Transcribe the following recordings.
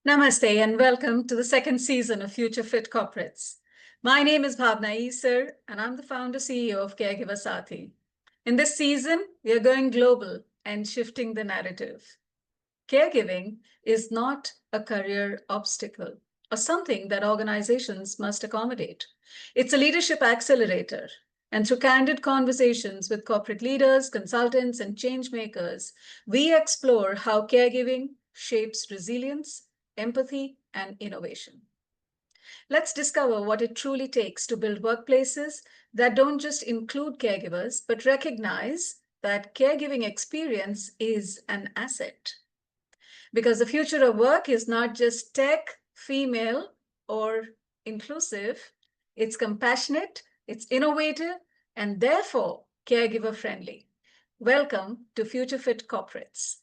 Namaste and welcome to the second season of Future Fit Corporates. My name is Bhavana Issar and I'm the founder CEO of Caregiver-friendly. In this season, we are going global and shifting the narrative. Caregiving is not a career obstacle or something that organizations must accommodate. It's a leadership accelerator. And through candid conversations with corporate leaders, consultants, and change makers, we explore how caregiving shapes resilience, empathy, and innovation. Let's discover what it truly takes to build workplaces that don't just include caregivers, but recognize that caregiving experience is an asset. Because the future of work is not just tech, female, or inclusive, it's compassionate, it's innovative, and therefore caregiver friendly. Welcome to Future Fit Corporates.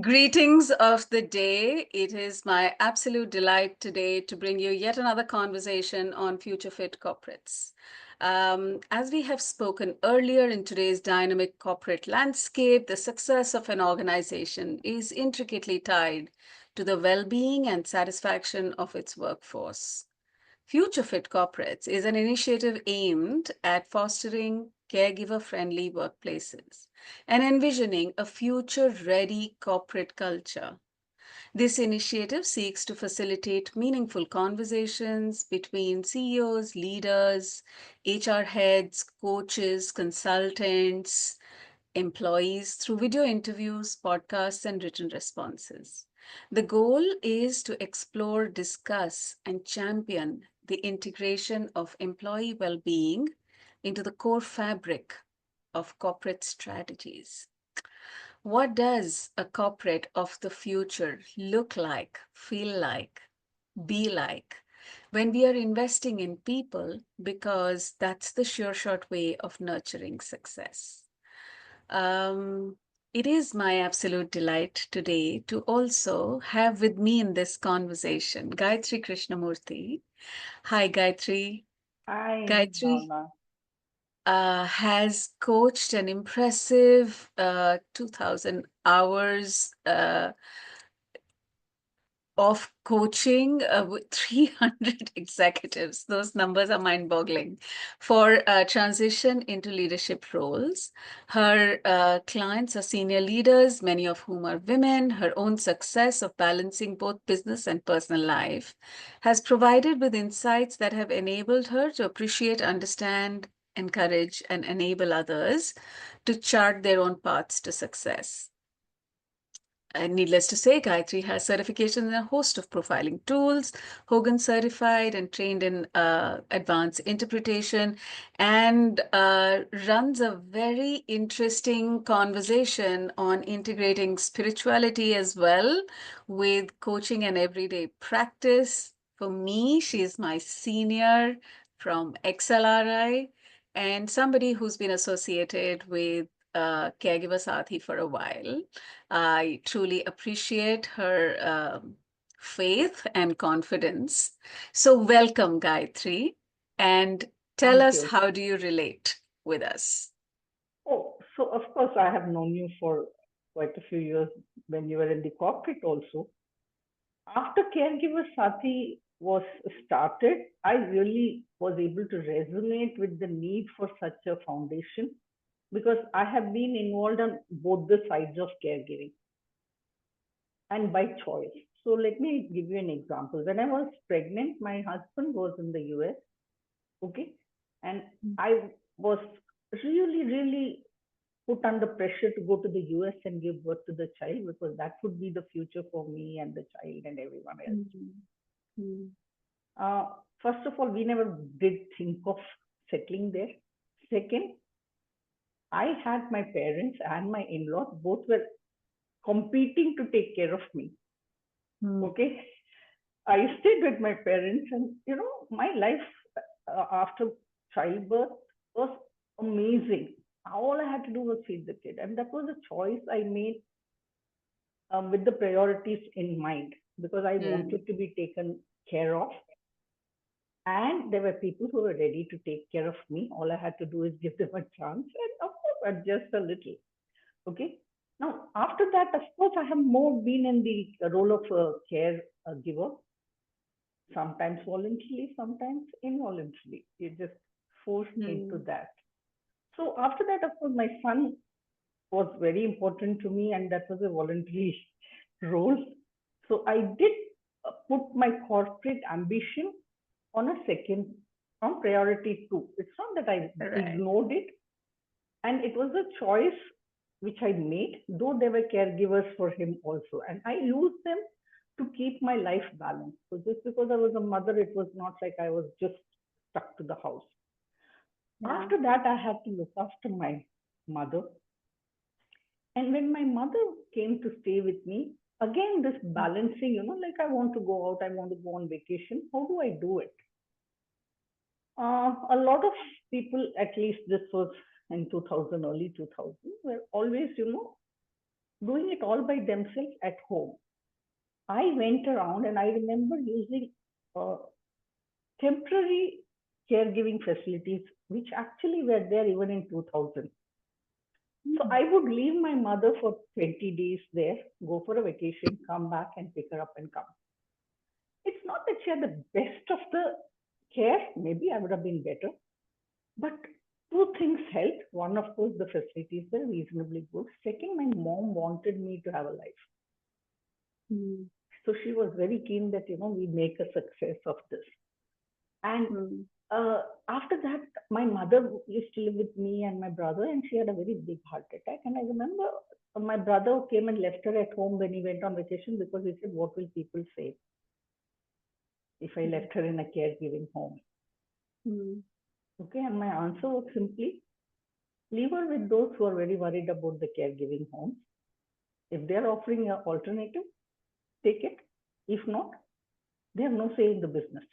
Greetings of the day. It is my absolute delight today to bring you yet another conversation on Future Fit Corporates. As we have spoken earlier in today's dynamic corporate landscape, the success of an organization is intricately tied to the well-being and satisfaction of its workforce. Future Fit Corporates is an initiative aimed at fostering caregiver-friendly workplaces and envisioning a future-ready corporate culture. This initiative seeks to facilitate meaningful conversations between CEOs, leaders, HR heads, coaches, consultants, employees through video interviews, podcasts, and written responses. The goal is to explore, discuss, and champion the integration of employee well-being into the core fabric of corporate strategies. What does a corporate of the future look like, feel like, be like when we are investing in people? Because that's the sure shot way of nurturing success. It is my absolute delight today to also have with me in this conversation Gayatri Krishnamurthy. Hi, Gayatri. Hi, Gayatri Bhavana. has coached an impressive 2,000 hours of coaching with 300 executives. Those numbers are mind-boggling for transition into leadership roles. Her clients are senior leaders, many of whom are women. Her own success of balancing both business and personal life has provided with insights that have enabled her to appreciate, understand, encourage, and enable others to chart their own paths to success. And needless to say, Gayatri has certifications in a host of profiling tools, Hogan certified and trained in advanced interpretation, and runs a very interesting conversation on integrating spirituality as well with coaching and everyday practice. For me, she is my senior from XLRI and somebody who's been associated with Caregiver Sathi for a while. I truly appreciate her faith and confidence. So welcome, Gayatri, and tell Thank us, you. how do you relate with us? Oh, so of course, I have known you for quite a few years when you were in the corporate also. After Caregiver Sati was started, I really was able to resonate with the need for such a foundation because I have been involved on both the sides of caregiving and by choice. So let me give you an example. When I was pregnant, my husband was in the US, okay, and I was really, really put under pressure to go to the US and give birth to the child because that would be the future for me and the child and everyone else. Mm-hmm. Uh, First of all, we never did think of settling there. Second, I had my parents and my in laws both were competing to take care of me. Mm-hmm. Okay. I stayed with my parents, and my life after childbirth was amazing. All I had to do was feed the kid, and that was a choice I made with the priorities in mind because I wanted to be taken care of. And there were people who were ready to take care of me. All I had to do is give them a chance and, of course, adjust a little. Okay. Now, after that, of course, I have more been in the role of a caregiver, sometimes voluntarily, sometimes involuntarily. You just forced into Hmm. that. So after that, of course, my son was very important to me, and that was a voluntary role. So I did put my corporate ambition on a second, on priority two. It's not that I Right. ignored it, and it was a choice which I made, though there were caregivers for him also, and I used them to keep my life balanced. So just because I was a mother, it was not like I was just stuck to the house. Yeah. After that, I had to look after my mother. And when my mother came to stay with me, again, this balancing, like I want to go out, I want to go on vacation. How do I do it? A lot of people, at least this was in 2000, early 2000, were always, doing it all by themselves at home. I went around and I remember using uh, temporary caregiving facilities, which actually were there even in 2000. So Hmm. I would leave my mother for 20 days there, go for a vacation, come back and pick her up and come. It's not that she had the best of the care, maybe I would have been better, but two things helped. One, of course, the facilities were reasonably good. Second, my mom wanted me to have a life. Hmm. So she was very keen that, we make a success of this. And Hmm. after that, my mother used to live with me and my brother, and she had a very big heart attack. And I remember my brother came and left her at home when he went on vacation because he said, "What will people say if I Hmm. left her in a caregiving home?" Hmm. Okay, and my answer was simply leave her with those who are very worried about the caregiving homes. If they are offering an alternative, take it. If not, they have no say in the business.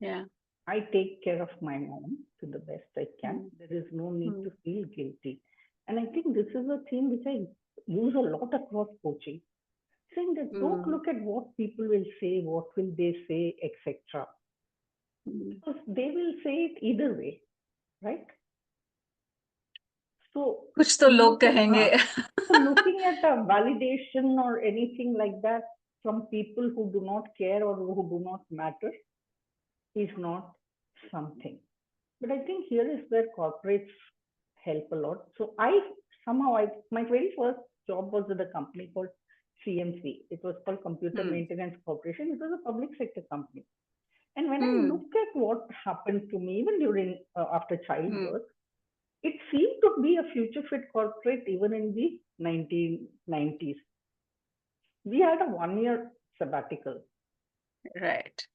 Yeah. I take care of my mom to the best I can. Hmm. There is no need Hmm. to feel guilty. And I think this is a theme which I use a lot across coaching, saying that don't Hmm. look at what people will say, what will they say, etc. Hmm. Because they will say it either way, right? So कुछ तो लोग look at कहेंगे. so looking at a validation or anything like that from people who do not care or who do not matter is not something. But I think here is where corporates help a lot. So my very first job was with a company called CMC. It was called Computer Hmm. Maintenance Corporation. It was a public sector company. And when I Hmm. look at what happened to me, even during after Hmm. childbirth, it seemed to be a future fit corporate even in the 1990s. We had a 1 year sabbatical Right.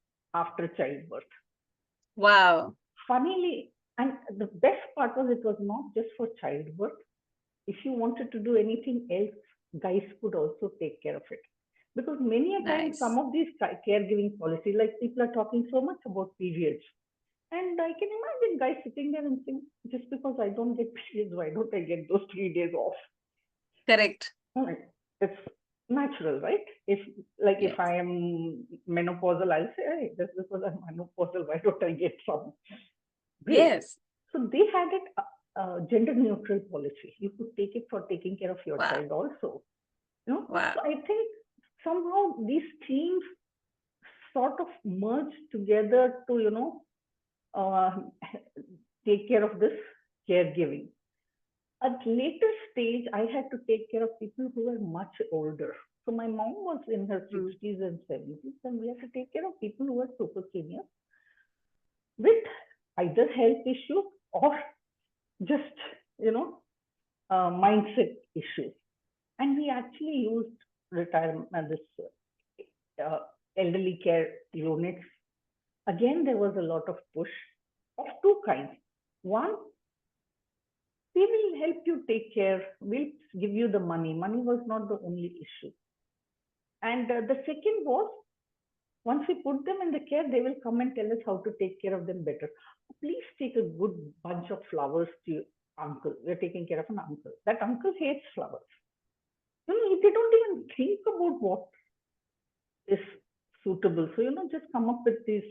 after childbirth. Wow. Funnily, and the best part was it was not just for childbirth. If you wanted to do anything else, guys could also take care of it. Because many a time, some Nice. of these caregiving policies, like people are talking so much about periods. And I can imagine guys sitting there and saying, just because I don't get periods, why don't I get those 3 days off? Correct. Right. It's natural, right? If Yes. I am menopausal, I'll say, hey, just because I'm menopausal, why don't I get some break? Yes. So they had it gender neutral policy. You could take it for taking care of your Wow. child also. Wow. So I think somehow these themes sort of merge together to uh, take care of this caregiving. At later stage, I had to take care of people who were much older. So my mom was in her Hmm. 60s and 70s, and we had to take care of people who were super senior with either health issues or just you know mindset issues. And we actually used retirement this uh, elderly care units. Again, there was a lot of push of two kinds. One, we will help you take care. We'll give you the money. Money was not the only issue. And the second was once we put them in the care, they will come and tell us how to take care of them better. Please take a good bunch of flowers to your uncle. We're taking care of an uncle. That uncle hates flowers. They don't even think about what is suitable. So, just come up with these.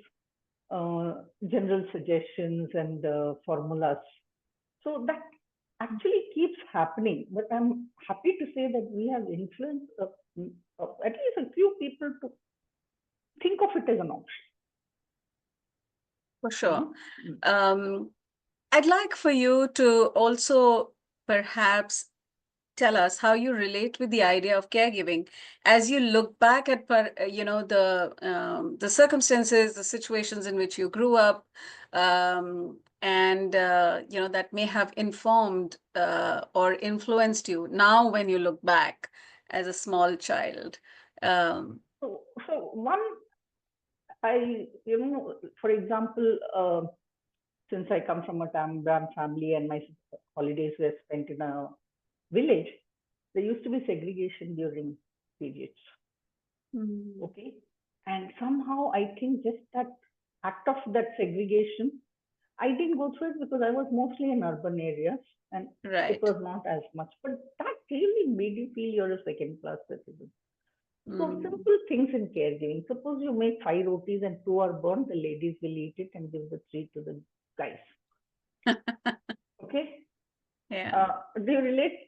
general suggestions and formulas. So that actually keeps happening. But I'm happy to say that we have influenced at least a few people to think of it as an option. For You sure. know, mm. Um, I'd like for you to also perhaps tell us how you relate with the idea of caregiving as you look back at the circumstances, the situations in which you grew up, and that may have informed or influenced you now when you look back as a small child. um, So one, for example, since I come from a Tamil family and my holidays were spent in a village, there used to be segregation during periods. mm, Okay. And somehow I think just that act of that segregation, I didn't go through it because I was mostly in urban areas and it right. was not as much. But that really made you feel you're a second class citizen. So Mm, simple things in caregiving. Suppose you make 5 rotis and 2 are burnt, the ladies will eat it and give the 3 to the guys. Okay. yeah. Do you relate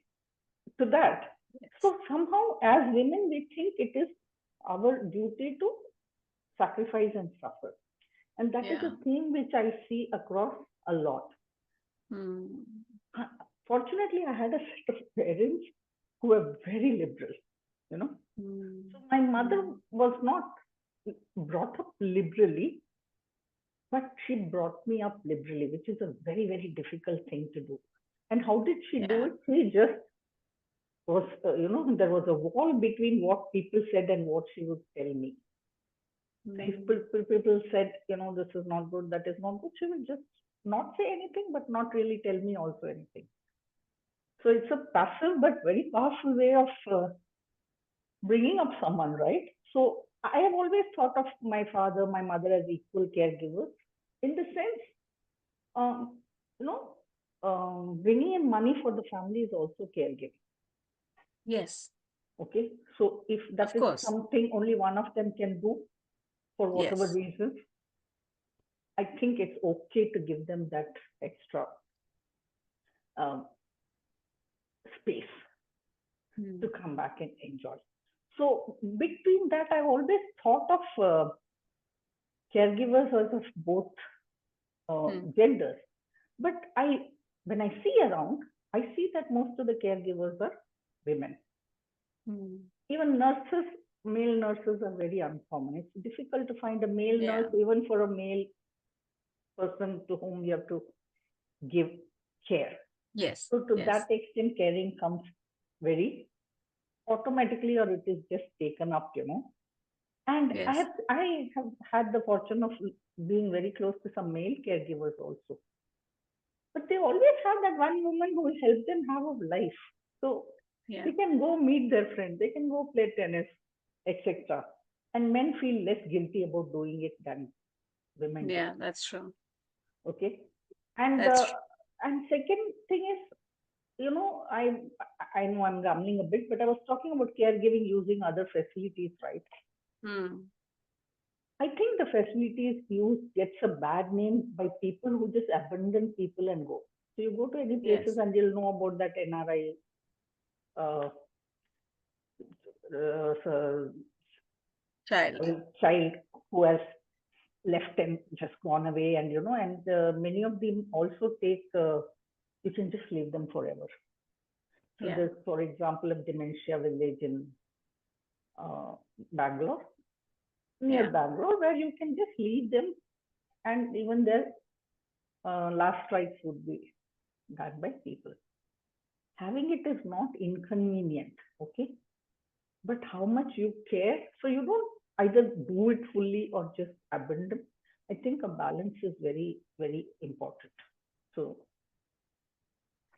to that? Yes. So somehow, as women, we think it is our duty to sacrifice and suffer. And that is Yeah. a theme which I see across a lot. Mm, Uh, Fortunately, I had a set of parents who were very liberal, you know. mm, So my mother mm, was not brought up liberally, but she brought me up liberally, which is a very, very difficult thing to do. And how did she do yeah. it? She just was, there was a wall between what people said and what she would tell me. If Mm, people said, this is not good, that is not good, she would just not say anything, but not really tell me also anything. So it's a passive but very powerful way of bringing up someone, right? So I have always thought of my father, my mother as equal caregivers. In the sense, um, you know, bringing in money for the family is also caregiving. yes, Okay, so if that of is course. something only one of them can do for whatever Yes. reasons, I think it's okay to give them that extra um, space to Mm, come back and enjoy. So between that, I've always thought of caregivers as of both mm, genders. But when I see around, I see that most of the caregivers are women. mm, Even nurses, male nurses are very uncommon. It's difficult to find a male nurse, yeah. even for a male person to whom you have to give care. Yes. So to that Yes. extent, caring comes very automatically, or it is just taken up. And I Yes. have I have had the fortune of being very close to some male caregivers also. But they always have that one woman who will help them have a life. So Yeah. they can go meet their friends, they can go play tennis, etc. And men feel less guilty about doing it than women do. Yeah. That's true. Okay. And That's uh, true. and second thing is, I know I'm rambling a bit, but I was talking about caregiving using other facilities, right? Mm, I think the facilities used gets a bad name by people who just abandon people and go. So you go to any places yes. and you'll know about that NRI uh, so, Child. child who has left and just gone away, and many of them also take. You can just leave them forever. So Yeah. there's, for example, a dementia village in uh, Bangalore, near Yeah. Bangalore, where you can just leave them, and even their last rites would be done by people. Having it is not inconvenient, okay? But how much you care, so you don't either do it fully or just abandon. I think a balance is very, very important. So,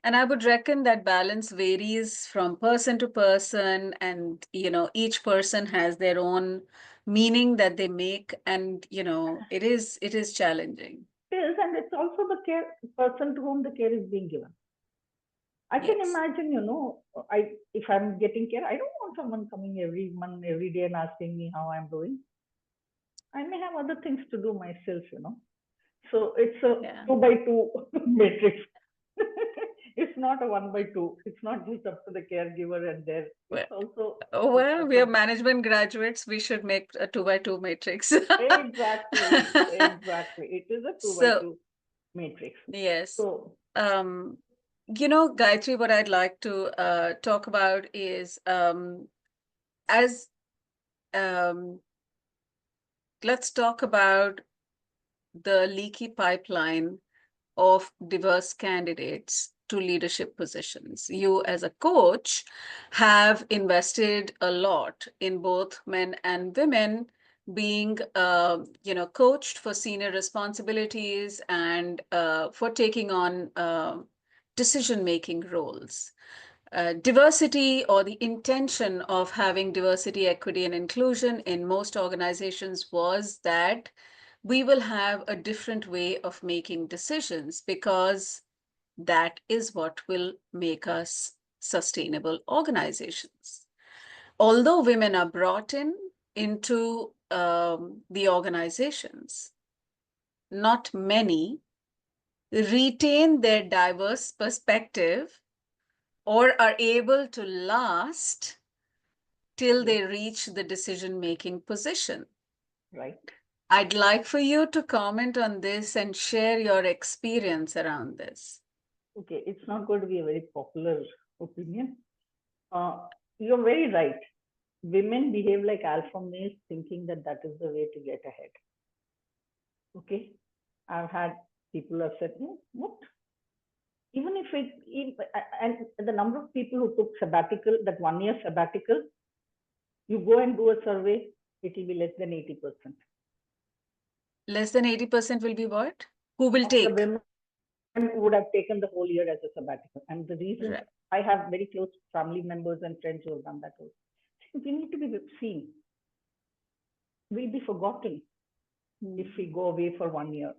And I would reckon that balance varies from person to person, and each person has their own meaning that they make, and it is challenging. it is, and it's also the care person to whom the care is being given. I can Yes. imagine, if I'm getting care, I don't want someone coming every month, every day and asking me how I'm doing. I may have other things to do myself. So it's a Yeah. 2 by 2 matrix. It's not a 1 by 2. It's not just up to the caregiver and there. Well, It's also a well, we are person. management graduates. We should make a 2 by 2 matrix. Exactly, exactly. It is a two by So, two matrix. yes. So, Um, Gayatri, what I'd like to talk about is as um, let's talk about the leaky pipeline of diverse candidates to leadership positions. You, as a coach, have invested a lot in both men and women being, coached for senior responsibilities and for taking on decision-making roles. Diversity, or the intention of having diversity, equity, and inclusion in most organizations was that we will have a different way of making decisions because that is what will make us sustainable organizations. Although women are brought into the organizations, not many retain their diverse perspective or are able to last till yes, they reach the decision-making position. right. I'd like for you to comment on this and share your experience around this. Okay, it's not going to be a very popular opinion. Uh, you're very right. Women behave like alpha males, thinking that that is the way to get ahead. Okay, I've had people have said, "No, what? Even if it, and the number of people who took sabbatical, that 1 year sabbatical, you go and do a survey, it will be less than 80% Less than 80% will be what? Who will of the take? women would have taken the whole year as a sabbatical. And the reasons, Right. I have very close family members and friends who have done that also. We need to be seen. We'll be forgotten if we Mm. go away for 1 year.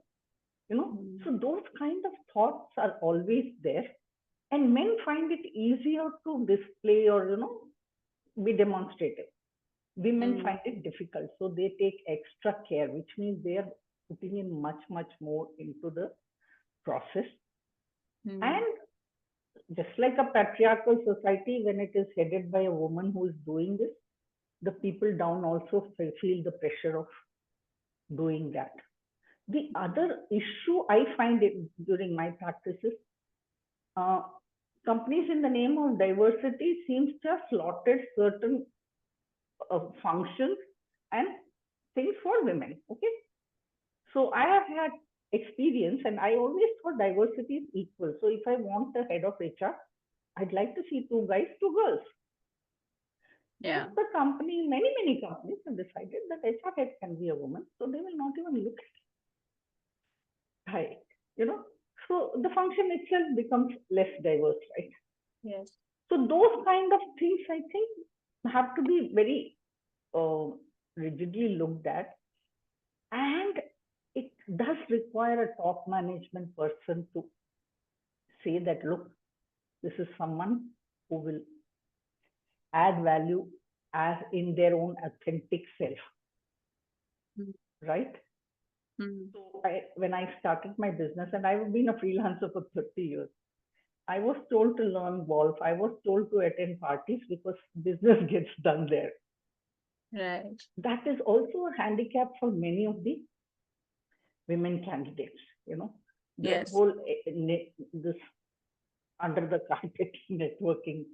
Mm. So those kind of thoughts are always there. And men find it easier to display or, be demonstrative. Women Mm. find it difficult. So they take extra care, which means they are putting in much, much more into the process. Mm. And just like a patriarchal society, when it is headed by a woman who is doing this, the people down also feel the pressure of doing that. The other issue I find it during my practices, uh, companies in the name of diversity seems to have slotted certain functions and things for women. Okay, so I have had experience, and I always thought diversity is equal. So if I want a head of HR, I'd like to see two guys, two girls. But Yeah. the company, many companies have decided that HR head can be a woman, so they will not even look at height. You know, so the function itself becomes less diverse, right? Yes. So those kind of things, I think, have to be very uh, rigidly looked at, and it does require a top management person to say that, look, this is someone who will add value as in their own authentic self, Mm. right? Mm. So when I started my business, and I've been a freelancer for 30 years, I was told to learn golf. I was told to attend parties because business gets done there. Right. That is also a handicap for many of the women candidates. The Yes. whole this under the carpet networking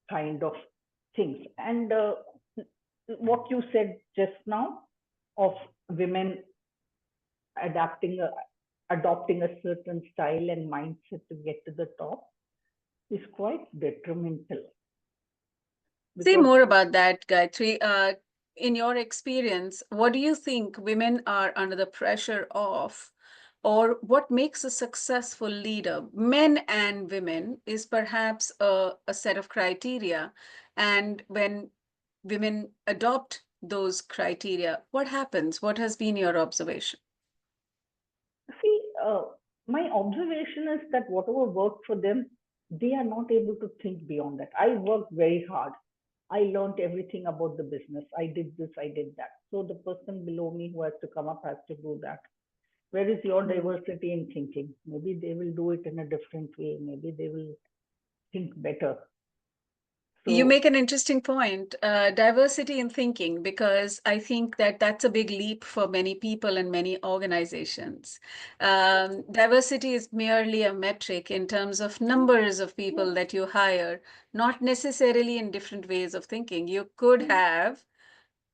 kind of things. And what you said just now of women adapting a, adopting a certain style and mindset to get to the top is quite detrimental Say because more about that, Gayatri. In your experience, what do you think women are under the pressure of, or what makes a successful leader? Men and women is perhaps a set of criteria. And when women adopt those criteria, what happens? What has been your observation? see, my observation is that whatever worked for them, they are not able to think beyond that. I worked very hard. I learned everything about the business. I did this, I did that. So the person below me who has to come up has to do that. Where is your Mm. diversity in thinking? Maybe they will do it in a different way. Maybe they will think better. You So, make an interesting point, diversity in thinking, because I think that that's a big leap for many people and many organizations. Diversity is merely a metric in terms of numbers of yes, people that you hire, not necessarily in different ways of thinking. You could have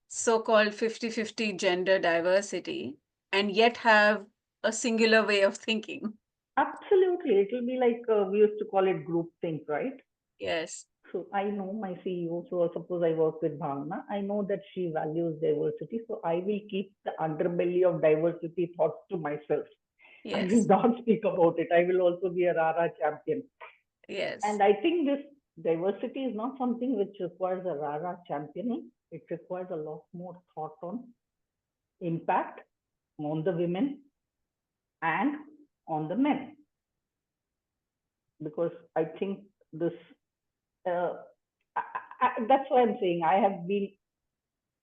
so-called 50-50 gender diversity and yet have a singular way of thinking. absolutely. It will be like we used to call it group think, right? Yes, So I know my CEO. So suppose I work with Bhavana, I know that she values diversity. So I will keep the underbelly of diversity thoughts to myself. I will yes, not speak about it. I will also be a Rara champion. yes, And I think this diversity is not something which requires a Rara championing. It requires a lot more thought on impact on the women and on the men. Because I think this, uh, that's why I'm saying I have been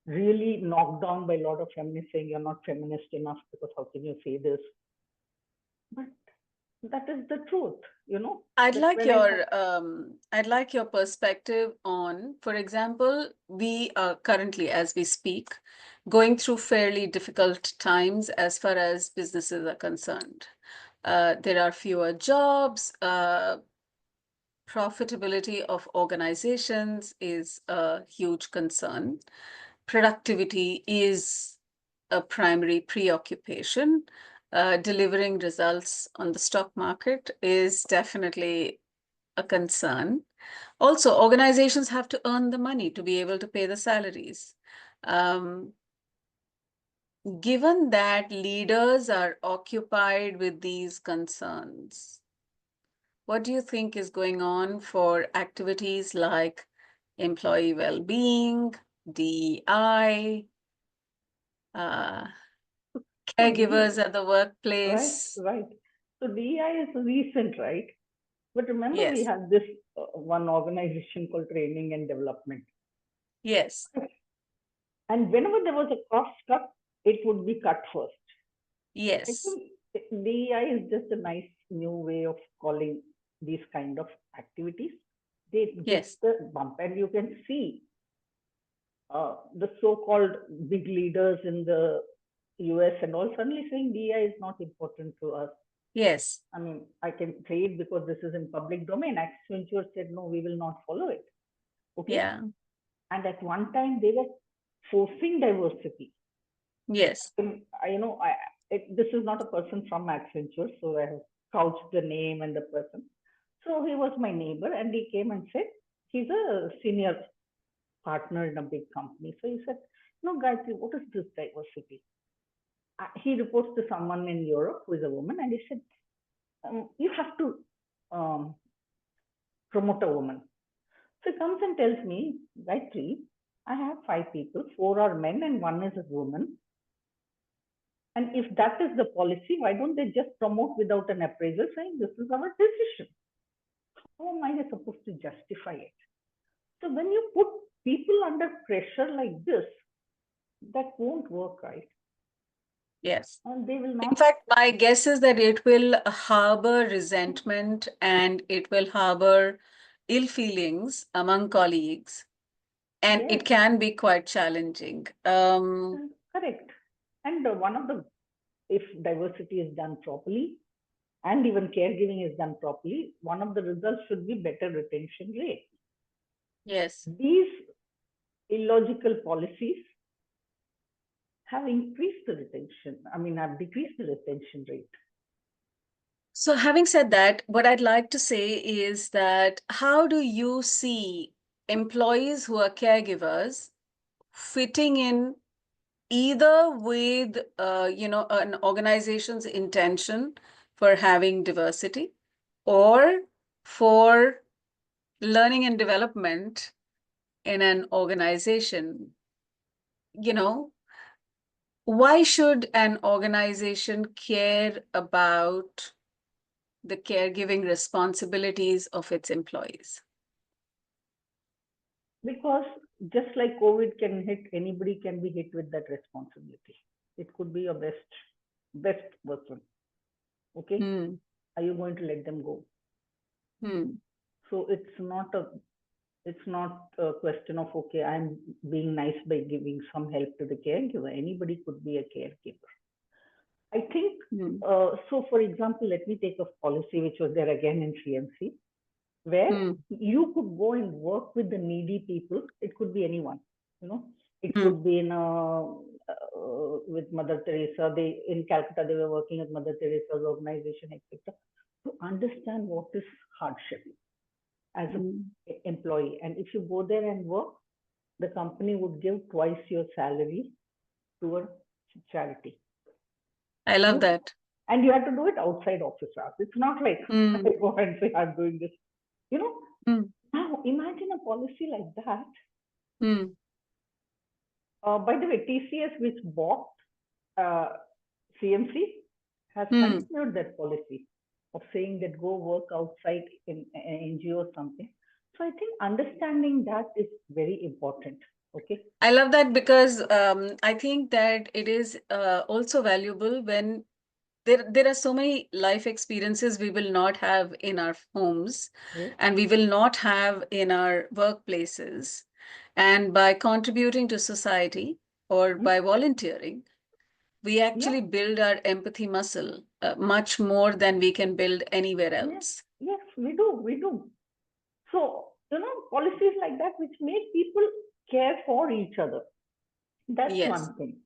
really knocked down by a lot of feminists saying you're not feminist enough because how can you say this? But that is the truth, you know. That when I I'd like your perspective on, for example, we are currently, as we speak, going through fairly difficult times as far as businesses are concerned. There are fewer jobs, profitability of organizations is a huge concern. Productivity is a primary preoccupation. Delivering results on the stock market is definitely a concern. Also, organizations have to earn the money to be able to pay the salaries. Um, Given that leaders are occupied with these concerns, what do you think is going on for activities like employee well-being, DEI, uh, so D caregivers at the right, workplace? right. So DI is recent, right? But remember, we Yes, have this one organization called Training and Development. yes, And whenever there was a cost cut, it would be cut first. I yes, think DEI is just a nice new way of calling these kind of activities. They get yes, the bump, and you can see the so-called big leaders in the US and all suddenly saying DEI is not important to us. yes, I mean, I can say it because this is in public domain. Accenture said, no, we will not follow it. Okay. yeah, And at one time, they were forcing diversity. yes, This is not a person from Accenture, so I have couched the name and the person. So he was my neighbor, and he came and said, he's a senior partner in a big company. So he said, no, Gayatri, what is this diversity? He reports to someone in Europe who is a woman, and he said, you have to um, promote a woman. So he comes and tells me, Gayatri, I have five people, four are men and one is a woman. And if that is the policy, why don't they just promote without an appraisal saying this is our decision? How am I supposed to justify it? So when you put people under pressure like this, that won't work, right? yes. And they will In not. fact, my guess is that it will harbor resentment and it will harbor ill feelings among colleagues, and Yes, it can be quite challenging. correct. And one of the, if diversity is done properly and even caregiving is done properly, one of the results should be better retention rate. Yes. These illogical policies have increased the retention, I mean, have decreased the retention rate. So, having said that, what I'd like to say is that how do you see employees who are caregivers fitting in either with an organization's intention for having diversity or for learning and development in an organization? You know, why should an organization care about the caregiving responsibilities of its employees? because just like COVID can hit, anybody can be hit with that responsibility. It could be your best person. Okay, Hmm. are you going to let them go? Hmm. So it's not a question of, okay, I'm being nice by giving some help to the caregiver. Anybody could be a caregiver. I think Hmm. so. For example, let me take a policy which was there again in CMC, where Hmm. you could go and work with the needy people. It could be anyone, you know. It Hmm. could be in with Mother Teresa. They in Calcutta they were working with Mother Teresa's organization, etc. To understand what is hardship as a Hmm. employee, and if you go there and work, the company would give twice your salary to a charity. I You love know, that. and you have to do it outside office hours. It's not like I Hmm. go and say I'm doing this. You know, Hmm. now imagine a policy like that. Hmm. By the way, TCS, which bought uh, CMC, has Hmm. continued that policy of saying that go work outside in an NGO or something. So I think understanding that is very important. Okay. I love that because I think that it is also valuable when there are so many life experiences we will not have in our homes Yes. and we will not have in our workplaces. And by contributing to society or Hmm? by volunteering, we Yeah. actually build our empathy muscle much more than we can build anywhere Yes. else. Yes. We do. We do. So policies like that which make people care for each other. That's Yes. one thing.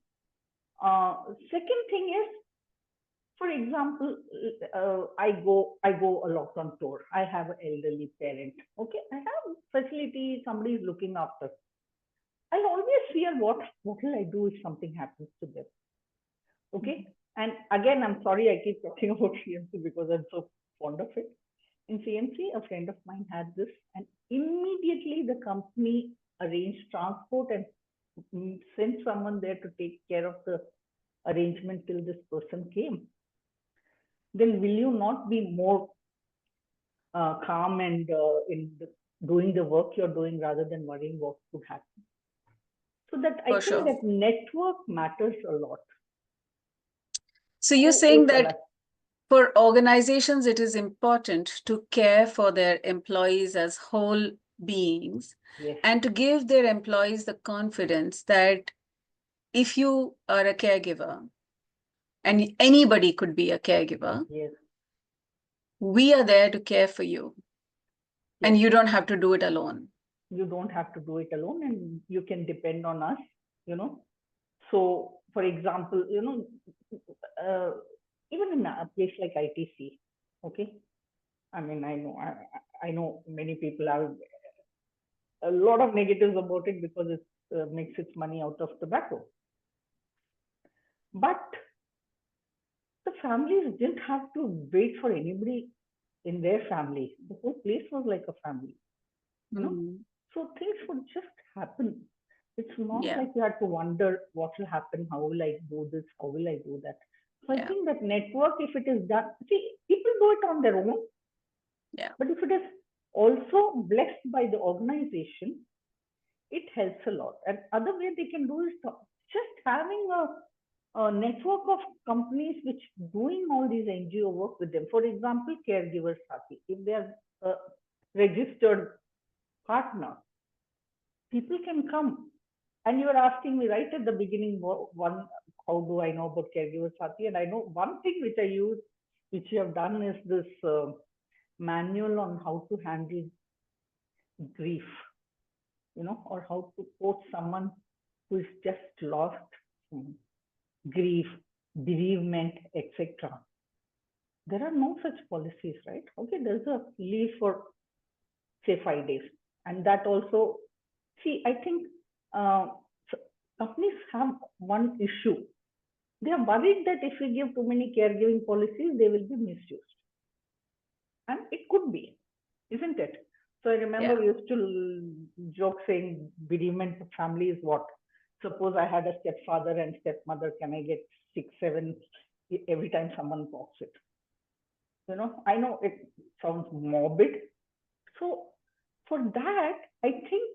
Second thing is, for example, I go a lot on tour. I have an elderly parent. Okay, I have facility. Somebody is looking after. I'll always fear what will I do if something happens to them. Okay, and again, I'm sorry I keep talking about CMC because I'm so fond of it. In CMC, a friend of mine had this, and immediately the company arranged transport and sent someone there to take care of the arrangement till this person came. Then will you not be more calm and doing the work you're doing rather than worrying what could happen? So that I For think sure. that network matters a lot. So you're Oh, oh, saying that Salah. for organizations, it is important to care for their employees as whole beings Yes, and to give their employees the confidence that if you are a caregiver, and anybody could be a caregiver, yes, we are there to care for you, yes. and you don't have to do it alone. You don't have to do it alone, and you can depend on us. You know. So, for example, uh, even in a place like ITC, okay. I mean, I know many people have a lot of negatives about it because it makes its money out of tobacco. But the families didn't have to wait for anybody in their family. The whole place was like a family, you know. Mm, So things would just happen. It's not yeah, like you had to wonder what will happen, how will I do this, how will I do that. So I yeah, think that network, if it is done, see, people do it on their own, yeah. but if it is also blessed by the organization, it helps a lot. And other way they can do is just having a network of companies which doing all these NGO work with them. For example, caregivers Sati, if they are a registered partner, people can come. And you were asking me right at the beginning, one, how do I know about caregivers Sati? And I know one thing which I use, which you have done, is this manual on how to handle grief, or how to coach someone who is just lost, um, grief, bereavement, etc. There are no such policies, right? Okay, there's a leave for say 5 days, and that also. See, I think uh, companies have one issue. They are worried that if we give too many caregiving policies, they will be misused, and it could be, isn't it? So I remember Yeah. we used to joke saying bereavement family is what? Suppose I had a stepfather and stepmother, can I get 6, 7 every time someone talks it? I know it sounds morbid. So for that, I think.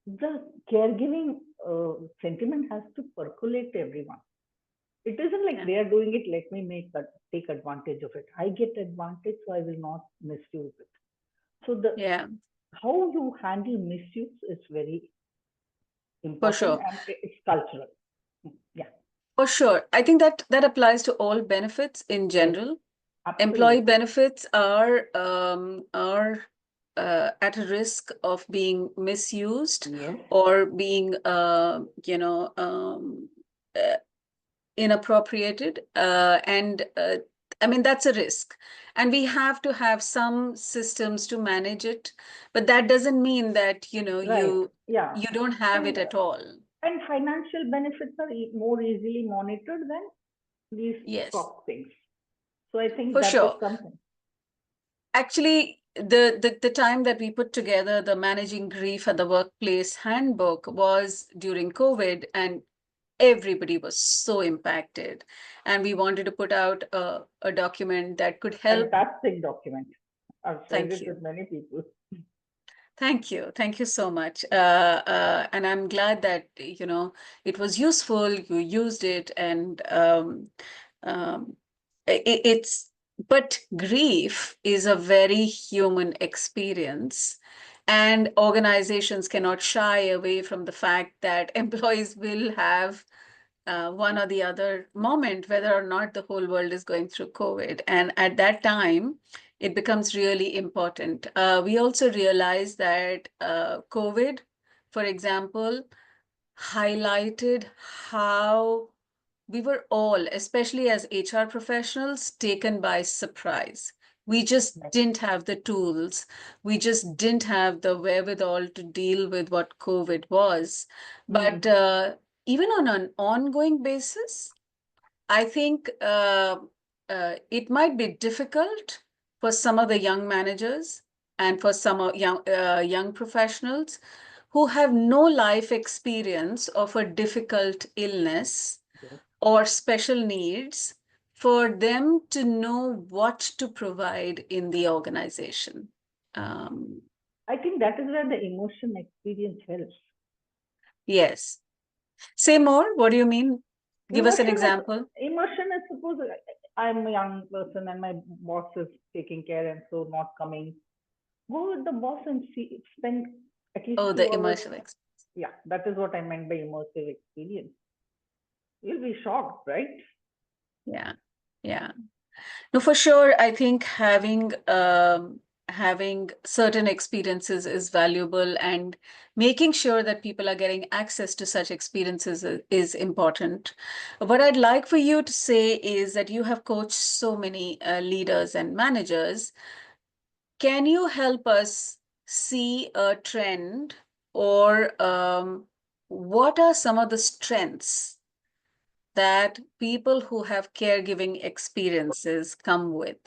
the caregiving sentiment has to percolate everyone. It isn't like Yeah. they are doing it, let me take advantage of it. I get advantage, so I will not misuse it. So the Yeah, how you handle misuse is very for important, sure. and it's cultural. Yeah. For sure. I think that that applies to all benefits in Yes. general. Employee Absolutely. benefits are at a risk of being misused Yes. or being uh, inappropriated, and I mean that's a risk, and we have to have some systems to manage it, but that doesn't mean that Right. you Yeah. you don't have And it at all. financial benefits are more easily monitored than these Yes, soft things. So I think for that is sure. something. Actually, the time that we put together the Managing Grief at the Workplace handbook was during COVID, and everybody was so impacted. And we wanted to put out a document that could help. Fantastic document. I've shared Thank it you. with many people. Thank you. Thank you so much. And I'm glad that, it was useful, you used it, and um, it's, but grief is a very human experience. And organizations cannot shy away from the fact that employees will have one or the other moment, whether or not the whole world is going through COVID. And at that time, it becomes really important. We also realize that COVID, for example, highlighted how we were all, especially as HR professionals, taken by surprise. We just Yes. didn't have the tools. We just didn't have the wherewithal to deal with what COVID was. But Mm. even on an ongoing basis, I think it might be difficult for some of the young managers and for some of young professionals who have no life experience of a difficult illness Yes. or special needs, for them to know what to provide in the organization. Um, I think that is where the emotion experience helps. yes. Say more. What do you mean? Give us an Emotion is example. suppose I'm a young person and my boss is taking care and so not coming. Go with the boss and spend at least Oh, the 2 hours. immersive. Yeah, that is what I meant by immersive experience. You'll be shocked, right? Yeah. Yeah. No, for sure. I think having certain experiences is valuable, and making sure that people are getting access to such experiences is important. What I'd like for you to say is that you have coached so many leaders and managers. Can you help us see a trend, or what are some of the strengths that people who have caregiving experiences come with?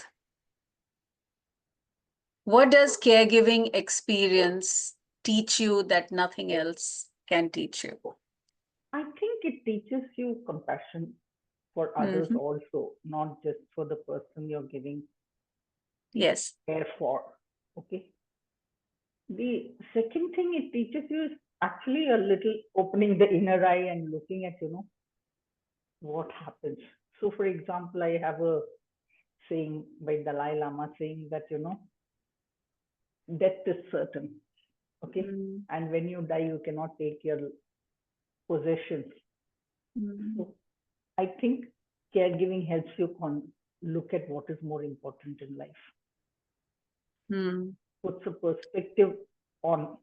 What does caregiving experience teach you that nothing else can teach you? I think it teaches you compassion for others Mhm. also, not just for the person you're giving Yes. care for. Okay. The second thing it teaches you is actually a little opening the inner eye and looking at, what happens. So, for example, I have a saying by Dalai Lama saying that, death is certain. Okay. Mm, And when you die, you cannot take your possessions. mm, So, I think caregiving helps you look at what is more important in life, mm, puts a perspective on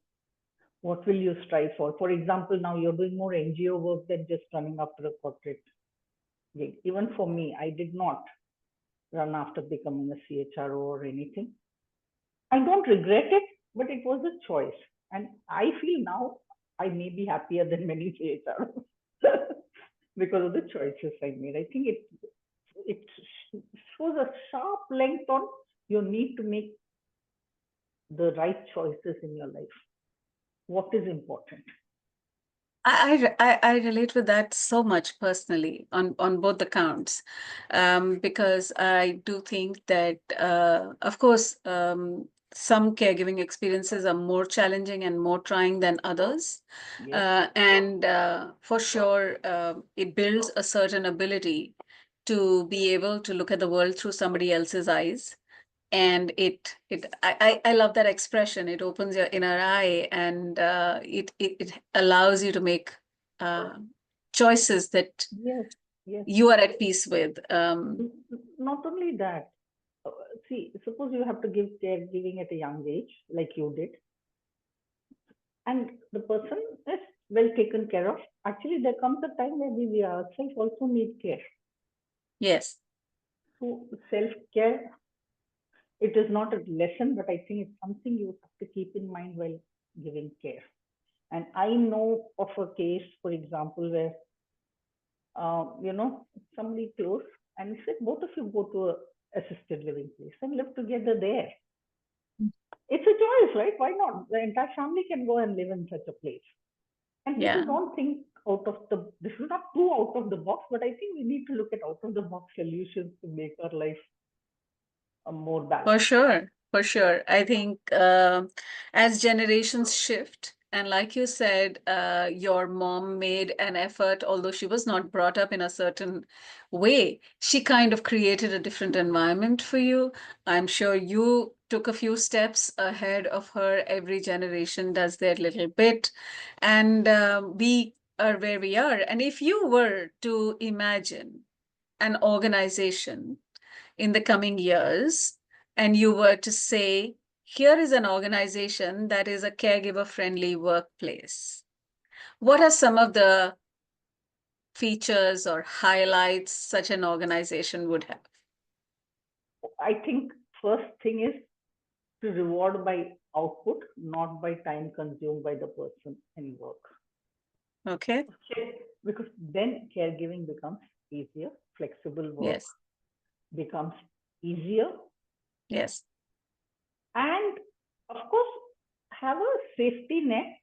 what will you strive for. For example, now you're doing more NGO work than just running after a corporate gig. Even for me, I did not run after becoming a CHRO or anything. I don't regret it, but it was a choice. And I feel now I may be happier than many CHROs because of the choices I made. I think it shows a sharp length on you need to make the right choices in your life. What is important? I relate with that so much personally on both the counts, because I do think that, of course, some caregiving experiences are more challenging and more trying than others. Yes, And for sure, it builds a certain ability to be able to look at the world through somebody else's eyes. And I love that expression. It opens your inner eye, and it allows you to make uh, choices that yes, yes. you are at peace with. Not only that, uh, see, suppose you have to give caregiving at a young age, like you did, and the person is well taken care of. Actually, there comes a time where we ourselves also need care. Yes, So, self care, it is not a lesson, but I think it's something you have to keep in mind while giving care. And I know of a case, for example, where somebody close and said, both of you go to a assisted living place and live together there. It's a choice, right? Why not? The entire family can go and live in such a place. And people yeah, don't think out of this is not too out of the box, but I think we need to look at out of the box solutions to make our life more for balanced. sure, for sure. I think as generations shift, and like you said, your mom made an effort, although she was not brought up in a certain way, she kind of created a different environment for you. I'm sure you took a few steps ahead of her. Every generation does their little bit, and we are where we are. And if you were to imagine an organization in the coming years, and you were to say, here is an organization that is a caregiver friendly workplace, what are some of the features or highlights such an organization would have? I think first thing is to reward by output, not by time consumed by the person in work. Okay. Because then caregiving becomes easier, flexible work Yes. becomes easier, Yes. and of course, have a safety net.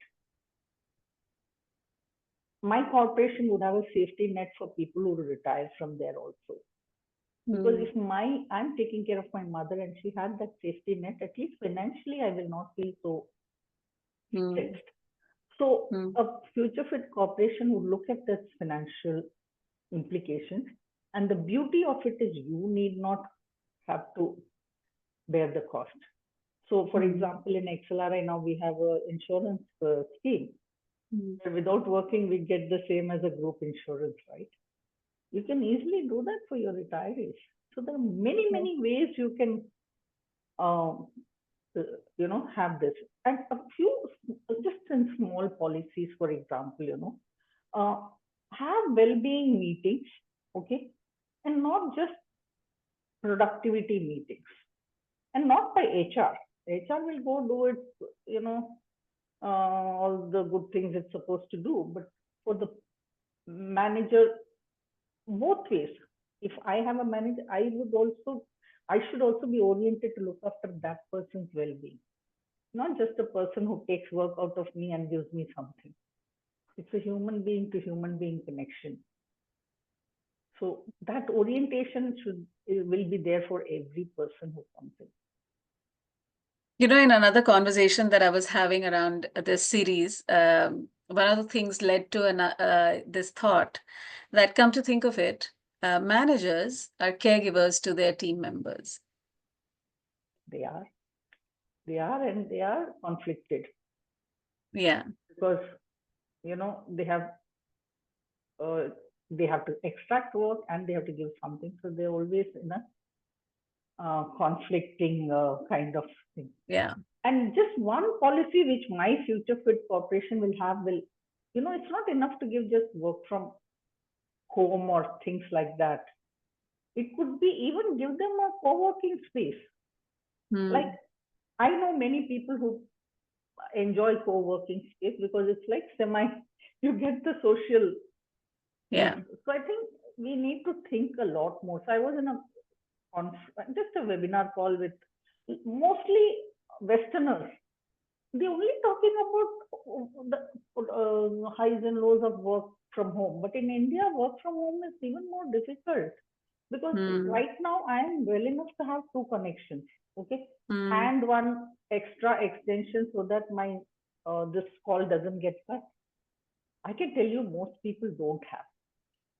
My corporation would have a safety net for people who retire from there also. Because Mm. if I'm taking care of my mother and she had that safety net, at least financially, I will not feel so Mm. stretched. So Mm. a future fit corporation would look at this financial implications. And the beauty of it is you need not have to bear the cost. So, for Mm. example, in XLRI now we have a insurance scheme. Mm. Without working, we get the same as a group insurance, right? You can easily do that for your retirees. So there are many, Yeah. many ways you can, um, have this. And a few, just in small policies, for example, uh, have well-being meetings, okay, and not just productivity meetings, and not by HR. HR will go do it, you know, all the good things it's supposed to do, but for the manager, both ways. If I have a manager, I should also be oriented to look after that person's well-being, not just a person who takes work out of me and gives me something. It's a human being to human being connection. So that orientation will be there for every person who comes in. In another conversation that I was having around this series, one of the things led to this thought that, come to think of it, managers are caregivers to their team members. They are, and they are conflicted Yeah, because uh, they have to extract work and they have to give something, so they're always in a conflicting kind of thing. yeah, And just one policy which my future fit corporation will have will, it's not enough to give just work from home or things like that. It could be even give them a co-working space. Like, hmm, I know many people who enjoy co-working space because it's like semi, you get the social yeah, lift. So I think we need to think a lot more. So I was in just a webinar call with mostly Westerners. They're only talking about the highs and lows of work from home. But in India, work from home is even more difficult. Because Hmm. right now I am well enough to have two connections, okay, Hmm. and one extra extension so that my this call doesn't get cut. I can tell you most people don't have.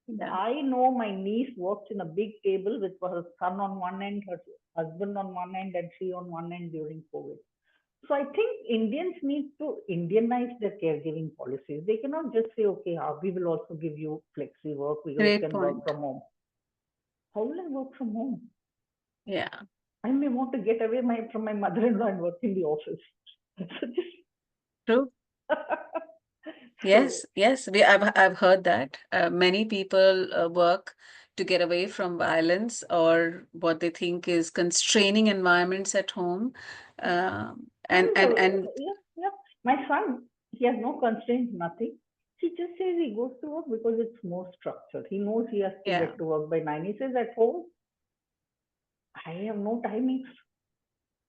Yeah. I know my niece works in a big table with her son on one end, her husband on one end, and she on one end during COVID. So I think Indians need to Indianize their caregiving policies. They cannot just say, okay, we will also give you flexi work, we Great can work point. from home. How will I work from home? Yeah. I may want to get away from my mother-in-law and work in the office. So True. so Yes, yes, I've heard that. Many people work to get away from violence or what they think is constraining environments at home. and And yeah, yeah. My son, he has no constraints, nothing. He just says he goes to work because it's more structured. He knows he has to yeah, get to work by 9. He says at home, I have no timings.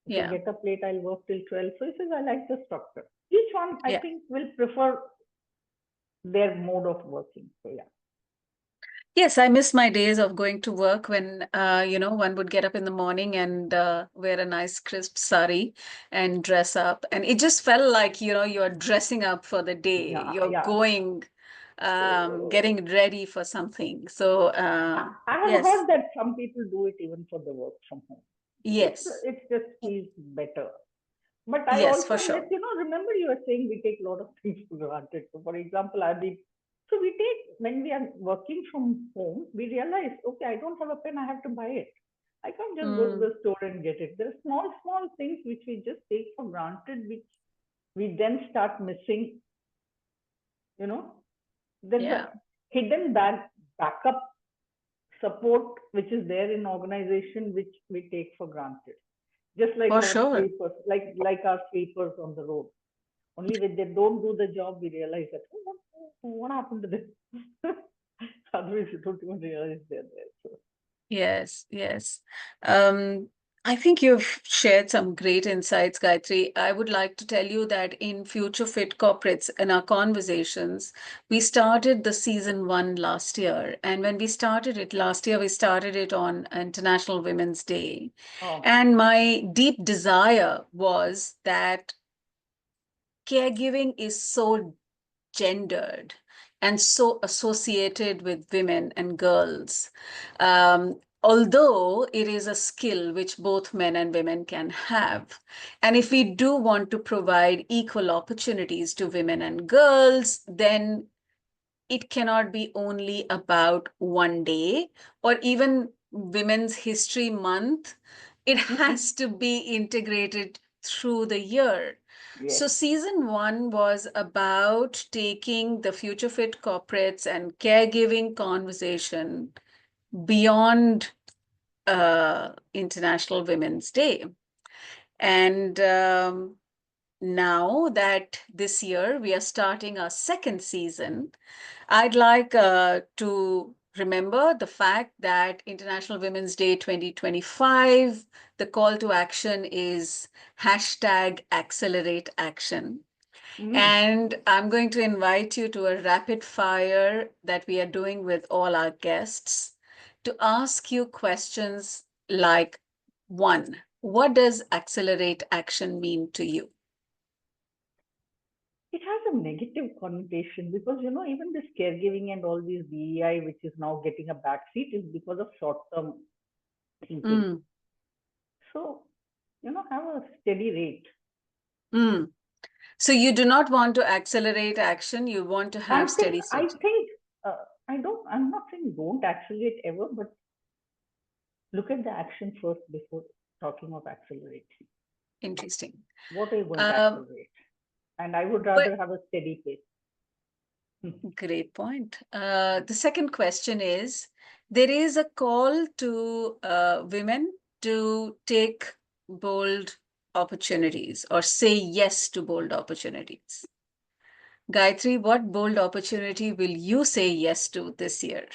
If I yeah, get up late, I'll work till 12. So he says, I like the structure. Each one, I yeah. think, will prefer their mode of working. So yeah. Yes, I miss my days of going to work when, one would get up in the morning and wear a nice crisp sari and dress up. And it just felt like, you're dressing up for the day. Yeah, You're yeah. going, So getting ready for something. So, I have yes, heard that some people do it even for the work from home. yes, It just feels better. But I yes, also for miss, sure. remember you were saying we take a lot of things for granted. So, for example, so we take, when we are working from home, we realize, okay, I don't have a pen, I have to buy it. I can't just go to Mm, the store and get it. There are small, small things which we just take for granted, which we then start missing, you know. There's a yeah, hidden backup support which is there in organization which we take for granted. Just like for our sure. sweepers, like our sweepers on the road. Only when they don't do the job, we realize that, oh, what happened to this? Otherwise, you don't even realize they're there. So, Yes, yes. Um, I think you've shared some great insights, Gayatri. I would like to tell you that in Future Fit Corporates, in our conversations, we started the season one last year. And when we started it last year, we started it on International Women's Day. oh, And my deep desire was that caregiving is so gendered and so associated with women and girls. Although it is a skill which both men and women can have. And if we do want to provide equal opportunities to women and girls, then it cannot be only about one day or even Women's History Month. It has to be integrated through the year. yes. So, season one was about taking the future fit corporates and caregiving conversation beyond International Women's Day. And now that this year we are starting our second season, I'd like to remember the fact that International Women's Day 2025, the call to action is hashtag accelerate action. Mm. And I'm going to invite you to a rapid fire that we are doing with all our guests to ask you questions like one, what does accelerate action mean to you? It has a negative connotation because, even this caregiving and all these DEI, which is now getting a backseat, is because of short term thinking. Mm, So, have a steady rate. mm. So you do not want to accelerate action, you want to have Until steady I state. think, I'm not saying don't accelerate ever, but look at the action first before talking of accelerating. Interesting. What are you going to Um, accelerate? And I would but rather have a steady pace. great point. The second question is, there is a call to women to take bold opportunities or say yes to bold opportunities. Gayatri, what bold opportunity will you say yes to this year?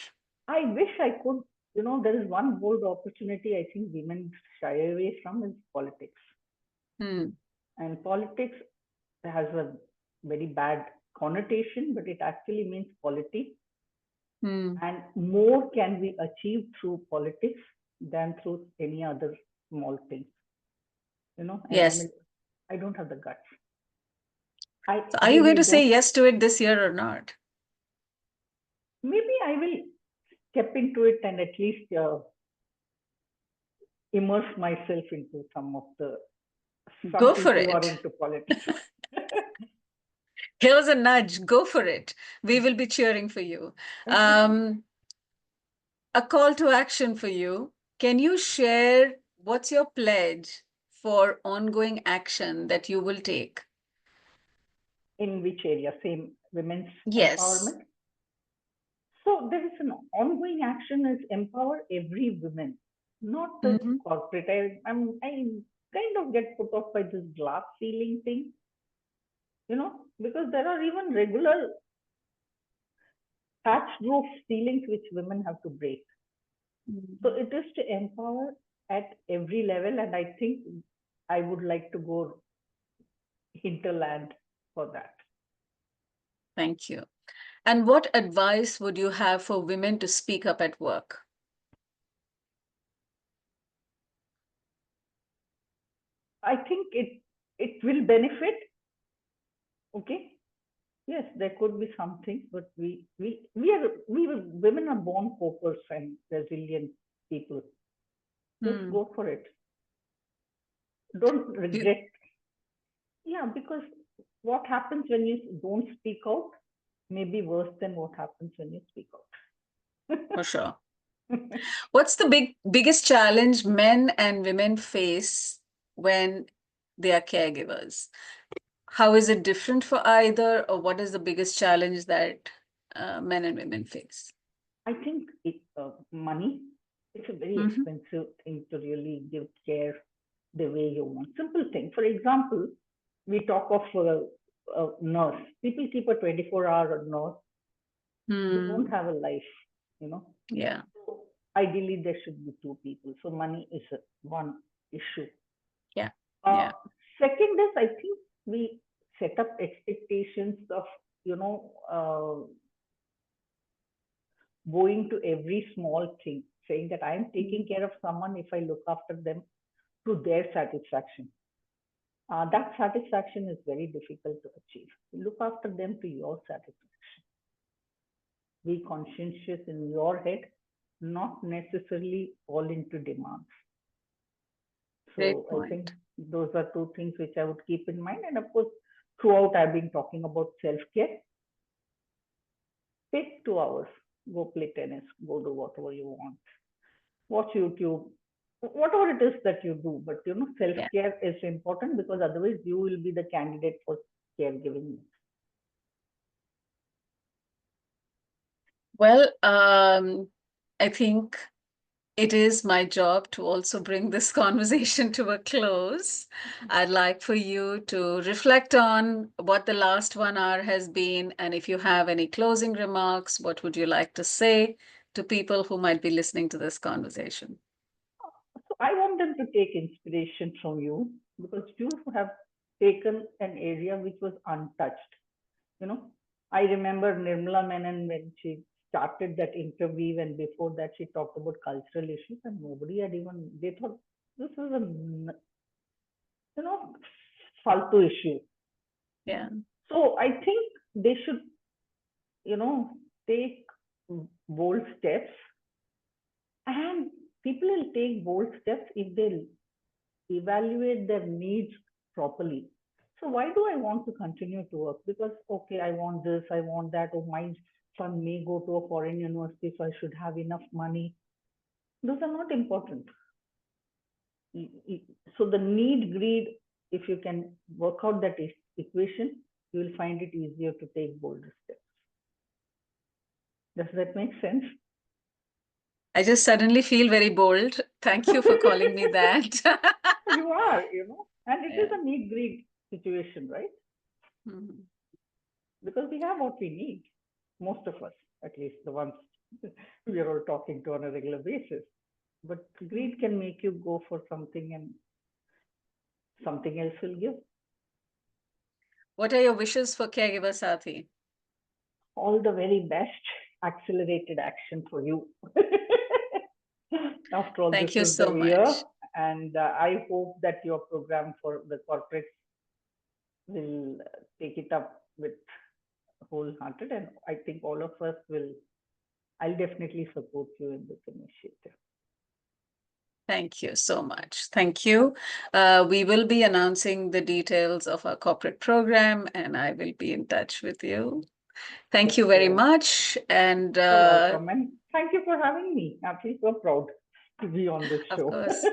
I wish I could, there is one bold opportunity I think women shy away from is politics. Hmm. And politics has a very bad connotation, but it actually means polity. Hmm. And more can be achieved through politics than through any other small things, and Yes. I don't have the guts. I So are you going really to say don't. yes to it this year or not? Maybe I will step into it and at least immerse myself into some Go for people who are it. into politics. Here's a nudge. Go for it. We will be cheering for you. Um, a call to action for you. Can you share what's your pledge for ongoing action that you will take? In which area? Same, women's Yes. empowerment. So there is an ongoing action is empower every woman, not the Hmm. corporate. I kind of get put off by this glass ceiling thing, because there are even regular thatched roof ceilings which women have to break. So it is to empower at every level, and I think I would like to go hinterland for that. Thank you. And what advice would you have for women to speak up at work? I think it will benefit. Okay, yes, there could be something, but women are born copers and resilient people. Just Hmm. go for it. Don't Do- regret. Yeah, because what happens when you don't speak out may be worse than what happens when you speak out. for sure. What's the biggest challenge men and women face when they are caregivers? How is it different for either, or what is the biggest challenge that men and women face? I think money. It's a very Hmm. expensive thing to really give care the way you want. Simple thing. For example, we talk of a nurse. People keep a 24-hour nurse. They don't Hmm. have a life, you know. Yeah. So ideally, there should be two people. So money is one issue. Yeah. Uh, Yeah. Second is, I think we set up expectations of, you know, going to every small thing, saying that I'm taking Mm. care of someone if I look after them to their satisfaction. That satisfaction is very difficult to achieve. Look after them to your satisfaction. Be conscientious in your head, not necessarily fall into demands. Great So I think point. those are two things which I would keep in mind. And of course, throughout I've been talking about self care. Take 2 hours, go play tennis, go do whatever you want, watch YouTube, whatever it is that you do. But self Yeah. care is important because otherwise you will be the candidate for caregiving. Well, I think it is my job to also bring this conversation to a close. I'd like for you to reflect on what the last 1 hour has been, and if you have any closing remarks, what would you like to say to people who might be listening to this conversation? So I want them to take inspiration from you because you have taken an area which was untouched. You know, I remember Nirmala Menon when she started that interview, and before that she talked about cultural issues, and nobody had even they thought this was a you know faltu issue. Yeah. So I think they should you know take bold steps, and people will take bold steps if they evaluate their needs properly. So why do I want to continue to work? Because okay, I want this, I want that. Oh, my son may go to a foreign university, so I should have enough money. Those are not important. So the need greed, if you can work out that equation, you will find it easier to take bolder steps. Does that make sense? I just suddenly feel very bold. Thank you for calling me that. You are, and it is Yeah. a need greed situation, right? Mhm. Because we have what we need, most of us, at least the ones we are all talking to on a regular basis. But greed can make you go for something and something else will give. What are your wishes for caregiver Sathi? All the very best. accelerated action for you. After all, this Thank you is the so year, much. and I hope that your program for the corporates will take it up with wholehearted, and I think all of us will. I'll definitely support you in this initiative. Thank you so much. Thank you. We will be announcing the details of our corporate program, and I will be in touch with you. Thank you Take very care. much. And You're welcome, and thank you for having me. I feel so proud to be on this of show. course,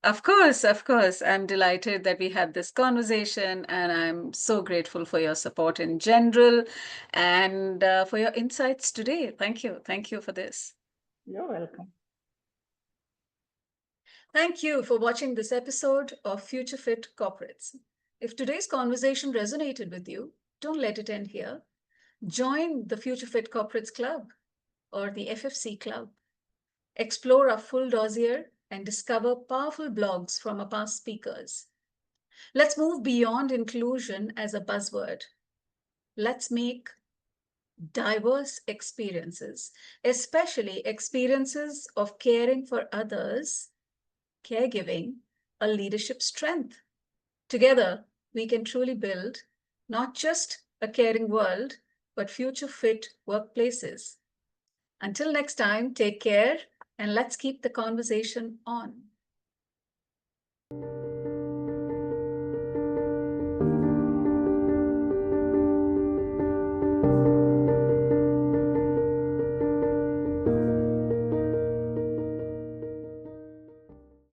of course, of course, I'm delighted that we had this conversation, and I'm so grateful for your support in general and for your insights today. Thank you. Thank you for this. You're welcome. Thank you for watching this episode of Future Fit Corporates. If today's conversation resonated with you, don't let it end here. Join the Future Fit Corporates Club or the FFC Club. Explore our full dossier and discover powerful blogs from our past speakers. Let's move beyond inclusion as a buzzword. Let's make diverse experiences, especially experiences of caring for others, caregiving, a leadership strength. Together, we can truly build not just a caring world, but future fit workplaces. Until next time, take care and let's keep the conversation on.